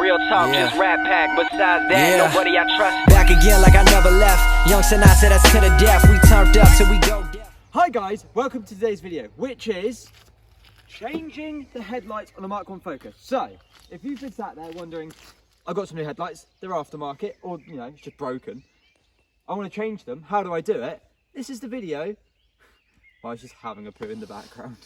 real talk, just rap pack. Besides that, nobody I trust. Back again like I never left. Young Sinatra, that's to the death. We turned up till we go deaf. Hi guys, welcome to today's video, which is changing the headlights on the Mark 1 Focus. So, if you've been sat there wondering, I've got some new headlights, they're aftermarket, or you know, it's just broken. I want to change them. How do I do it? This is the video. I was just having a poo in the background.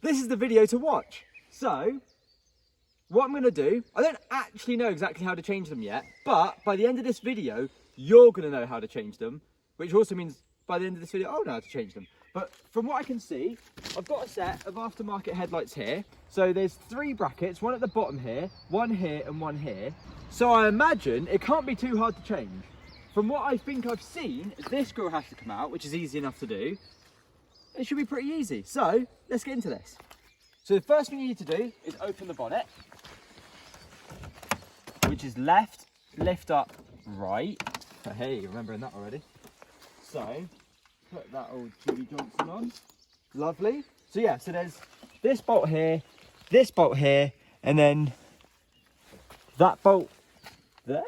This is the video to watch. So, what I'm going to do, I don't actually know exactly how to change them yet, but by the end of this video, you're going to know how to change them, which also means by the end of this video, I'll know how to change them. But from what I can see, I've got a set of aftermarket headlights here. So there's 3 brackets, one at the bottom here, one here and one here. So I imagine it can't be too hard to change. From what I think I've seen, this grill has to come out, which is easy enough to do. It should be pretty easy. So let's get into this. So the first thing you need to do is open the bonnet, which is left, lift up, right. Hey, remembering that already. So put that old Judy Johnson on. Lovely. So yeah, so there's this bolt here, and then that bolt there.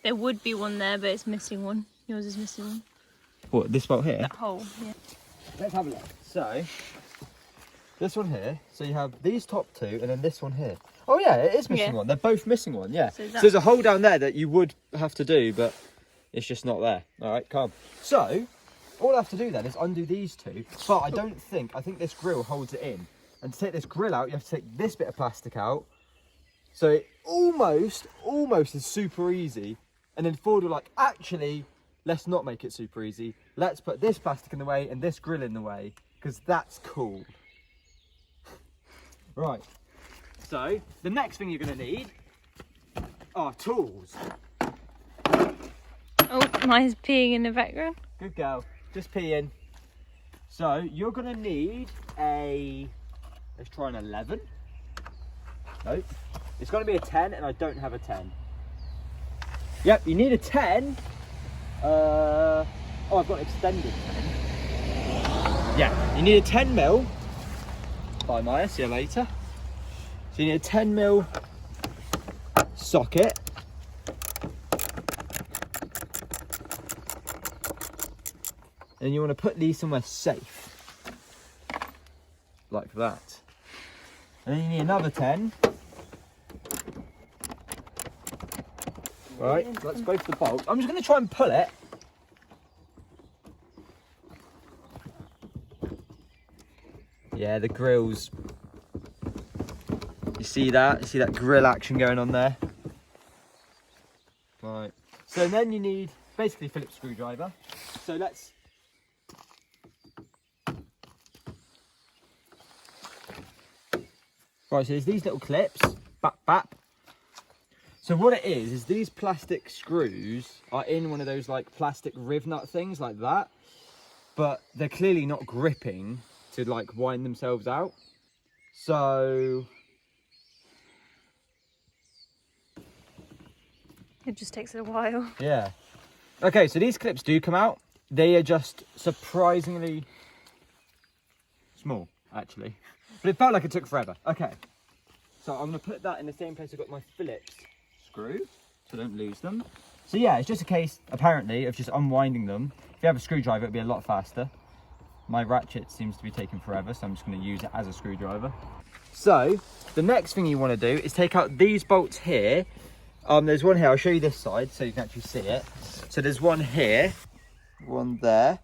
There would be one there, but it's missing one. Yours is missing one. What, this bolt here? That hole, yeah. Let's have a look. So, this one here, so you have these top 2 and then this one here. Oh yeah, it is missing one. They're both missing one, yeah. So there's a hole down there that you would have to do, but it's just not there. All right, calm. So, all I have to do then is undo these 2, but I think this grill holds it in. And to take this grill out, you have to take this bit of plastic out. So it almost is super easy. And then Ford were like, actually, let's not make it super easy. Let's put this plastic in the way and this grill in the way, because that's cool. Right. So, the next thing you're going to need are tools. Oh, mine's peeing in the background. Good girl. Just peeing. So, you're going to need a... Let's try an 11. Nope. It's going to be a 10, and I don't have a 10. Yep, you need a 10. Oh, I've got an extended 10. Yeah, you need a 10 mil. Bye, Maya. See you later. So you need a 10 mil socket. And you want to put these somewhere safe, like that. And then you need another 10. Right, let's go for the bolt. I'm just going to try and pull it. Yeah, the grill's... You see that? You see that grill action going on there? Right. So then you need basically Phillips screwdriver. So let's... Right, so there's these little clips. Bap, bap. So what it is these plastic screws are in one of those like plastic riv nut things like that, but they're clearly not gripping to like wind themselves out. So It just takes a while. yeah. Okay, so these clips do come out. They are just surprisingly small, actually. But it felt like it took forever. Okay. So I'm gonna put that in the same place I got my Phillips screw, so I don't lose them. So yeah, it's just a case, apparently, of just unwinding them. If you have a screwdriver, it'll be a lot faster. My ratchet seems to be taking forever, so I'm just gonna use it as a screwdriver. So, the next thing you wanna do is take out these bolts here. There's one here, I'll show you this side so you can actually see it. So there's one here, one there.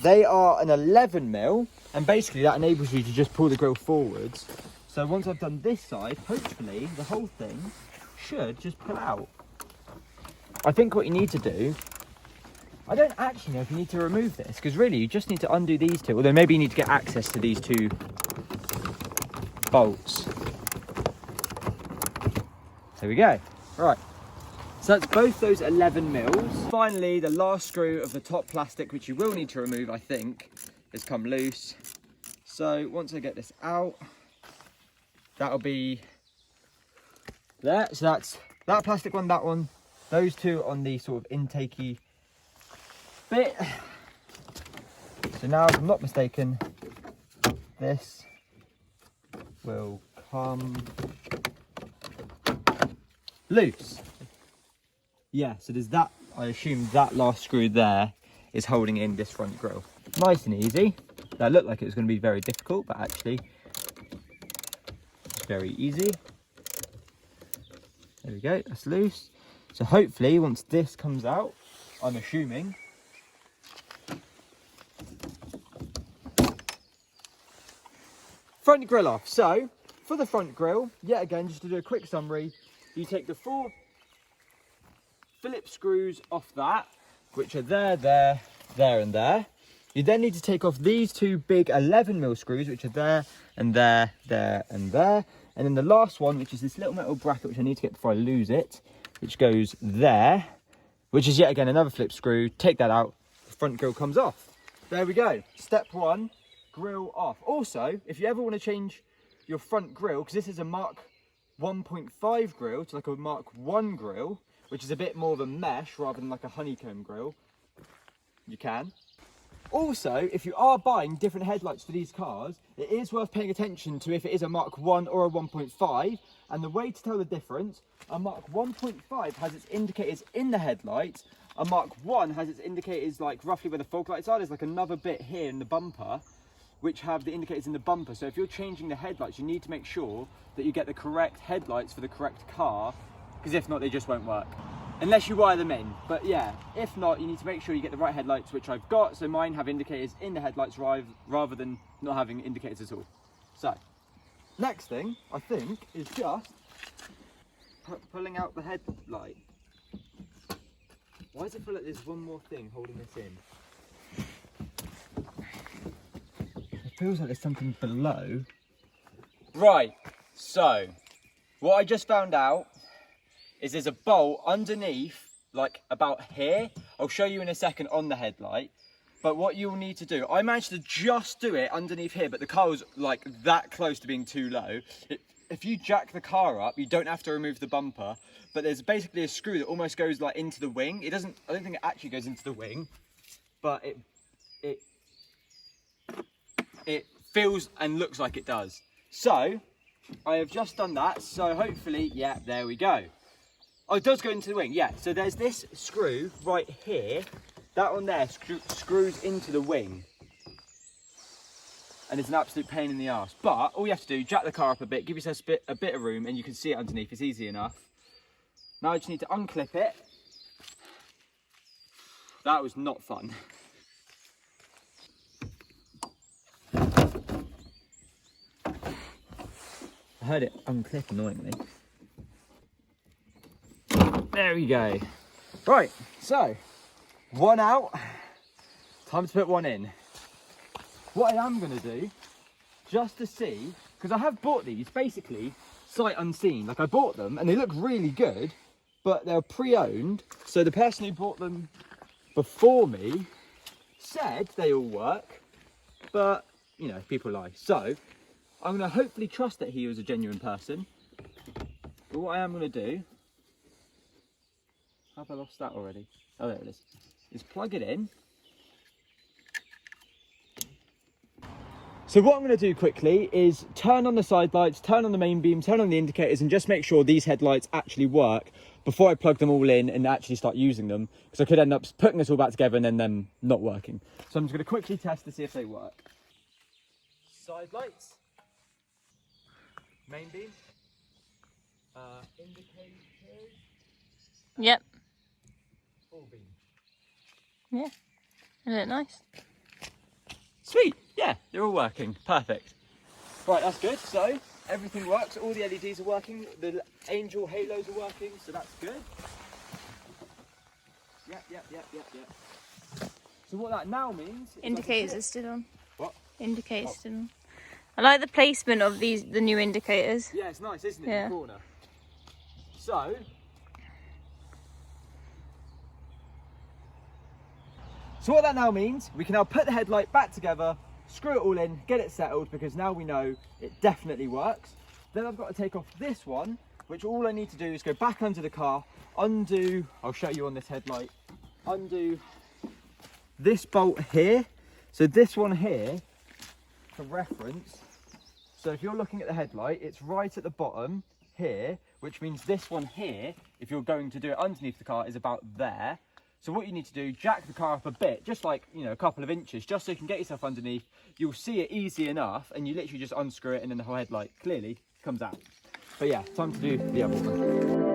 They are an 11 mil, and basically that enables you to just pull the grill forwards. So once I've done this side, hopefully the whole thing should just pull out. I think what you need to do, I don't actually know if you need to remove this, because really you just need to undo these 2, although maybe you need to get access to these 2 bolts. There we go. Right. So that's both those 11 mils. Finally, the last screw of the top plastic, which you will need to remove, I think, has come loose. So once I get this out, that'll be there. So that's that plastic one, that one, those 2 on the sort of intakey bit. So now, if I'm not mistaken, this will come loose. Yeah, so there's that, I assume that last screw there is holding in this front grille. Nice and easy. That looked like it was going to be very difficult, but actually it's very easy. There we go, that's loose. So hopefully once this comes out, I'm assuming, front grille off. So for the front grille, yet again, just to do a quick summary, you take the 4 Phillips screws off that, which are there, and there. You then need to take off these 2 big 11mm screws, which are there, and there, and there. And then the last one, which is this little metal bracket, which I need to get before I lose it, which goes there, which is yet again another Phillips screw. Take that out, the front grille comes off. There we go. Step 1, grille off. Also, if you ever want to change your front grille, because this is a Mark 1.5 grille to like a Mark 1 grille, which is a bit more of a mesh rather than like a honeycomb grille, you can. Also, if you are buying different headlights for these cars, it is worth paying attention to if it is a Mark 1 or a 1.5. And the way to tell the difference, a Mark 1.5 has its indicators in the headlights. A Mark 1 has its indicators like roughly where the fog lights are. There's like another bit here in the bumper, which have the indicators in the bumper. So if you're changing the headlights, you need to make sure that you get the correct headlights for the correct car, because if not, they just won't work. Unless you wire them in. But yeah, if not, you need to make sure you get the right headlights, which I've got. So mine have indicators in the headlights rather than not having indicators at all. So, next thing, I think, is just pulling out the headlight. Why does it feel like there's one more thing holding this in? It feels like there's something below. Right, so, what I just found out is there's a bolt underneath, like about here. I'll show you in a second on the headlight. But what you'll need to do, I managed to just do it underneath here, but the car was like that close to being too low. If you jack the car up, you don't have to remove the bumper, but there's basically a screw that almost goes like into the wing. It doesn't, I don't think it actually goes into the wing, but it feels and looks like it does. So I have just done that. So hopefully, yeah, there we go. Oh, it does go into the wing, yeah. So there's this screw right here. That one there screws into the wing. And it's an absolute pain in the arse. But all you have to do, jack the car up a bit, give yourself a bit of room, and you can see it underneath. It's easy enough. Now I just need to unclip it. That was not fun. I heard it unclip annoyingly. There we go. Right, so one out, time to put one in. What I am going to do, just to see, because I have bought these basically sight unseen. Like I bought them and they look really good, but they're pre-owned. So the person who bought them before me said they all work, but you know, people lie. So I'm going to hopefully trust that he was a genuine person. But what I am going to do, have I lost that already? Oh, there it is plug it in. So what I'm going to do quickly is turn on the side lights, turn on the main beam, turn on the indicators, and just make sure these headlights actually work before I plug them all in and actually start using them, because I could end up putting this all back together and then them not working. So I'm just going to quickly test to see if they work. Side lights, main beam, indicators. Yep. Full beam. Yeah. They look nice. Sweet, yeah, they're all working, perfect. Right, that's good, so everything works, all the LEDs are working, the angel halos are working, so that's good. Yep. So what that now means... Indicators are still on. What? Indicators still on. I like the placement of the new indicators. Yeah, it's nice, isn't it, Yeah. in the corner? So what that now means, we can now put the headlight back together, screw it all in, get it settled, because now we know it definitely works. Then I've got to take off this one, which all I need to do is go back under the car, undo, I'll show you on this headlight, undo this bolt here. So this one here, for reference, so if you're looking at the headlight, it's right at the bottom here, which means this one here, if you're going to do it underneath the car, is about there. So what you need to do, jack the car up a bit, just like, you know, a couple of inches, just so you can get yourself underneath. You'll see it easy enough, and you literally just unscrew it, and then the whole headlight clearly comes out. But yeah, time to do the other one.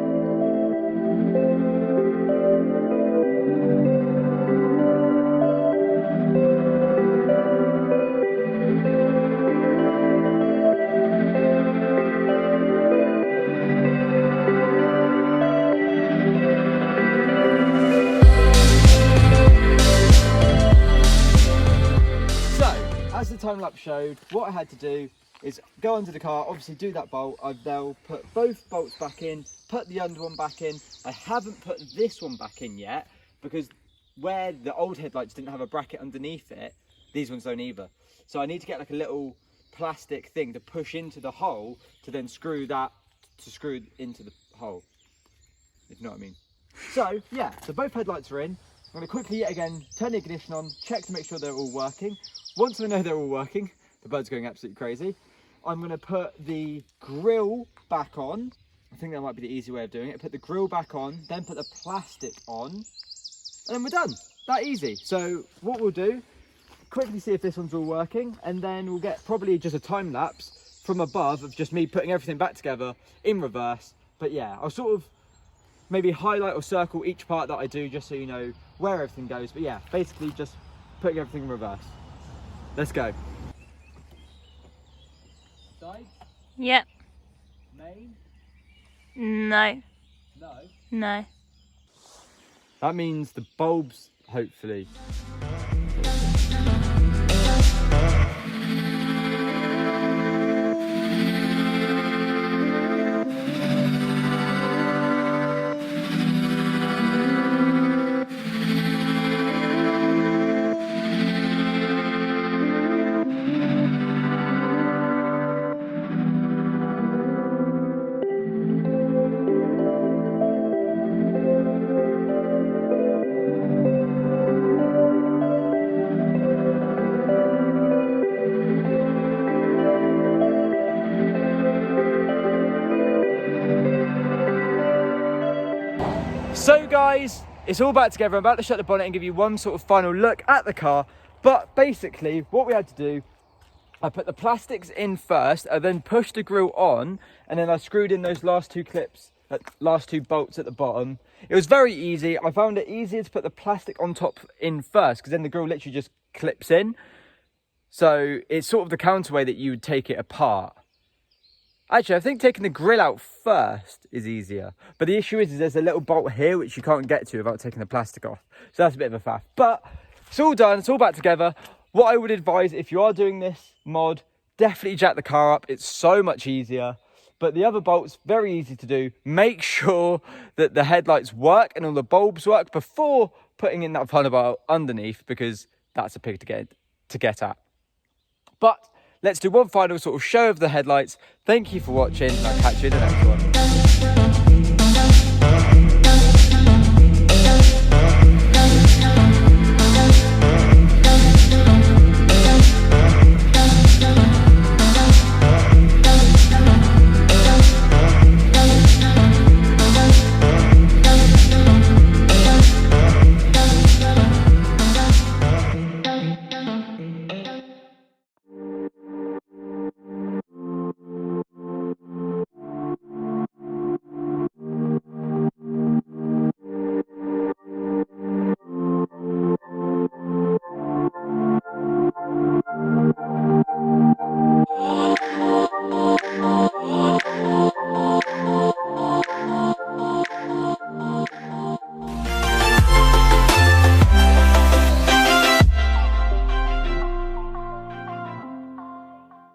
As the time lapse showed, what I had to do is go under the car, obviously do that bolt. I've now put both bolts back in, put the under one back in. I haven't put this one back in yet because where the old headlights didn't have a bracket underneath it, these ones don't either. So I need to get like a little plastic thing to push into the hole to then screw that to screw into the hole, if you know what I mean. So yeah, so both headlights are in. I'm going to quickly yet again turn the ignition on, check to make sure they're all working. Once I know they're all working, the bird's going absolutely crazy, I'm going to put the grille back on. I think that might be the easy way of doing it. Put the grille back on, then put the plastic on, and then we're done. That easy. So what we'll do, quickly see if this one's all working, and then we'll get probably just a time lapse from above of just me putting everything back together in reverse. But yeah, I'll sort of maybe highlight or circle each part that I do just so you know where everything goes. But yeah, basically just putting everything in reverse. Let's go. Side? Yep. Main? No. No? No. That means the bulbs, hopefully. So guys, it's all back together. I'm about to shut the bonnet and give you one sort of final look at the car. But basically, what we had to do, I put the plastics in first, I then pushed the grille on, and then I screwed in those last two clips, last two bolts at the bottom. It was very easy. I found it easier to put the plastic on top in first, because then the grille literally just clips in. So it's sort of the counter way that you would take it apart. Actually, I think taking the grill out first is easier. But the issue is there's a little bolt here which you can't get to without taking the plastic off. So that's a bit of a faff. But it's all done, it's all back together. What I would advise if you are doing this mod, definitely jack the car up. It's so much easier. But the other bolts, very easy to do. Make sure that the headlights work and all the bulbs work before putting in that funnel bolt underneath, because that's a pig to get at. But let's do one final sort of show of the headlights. Thank you for watching, and I'll catch you in the next one.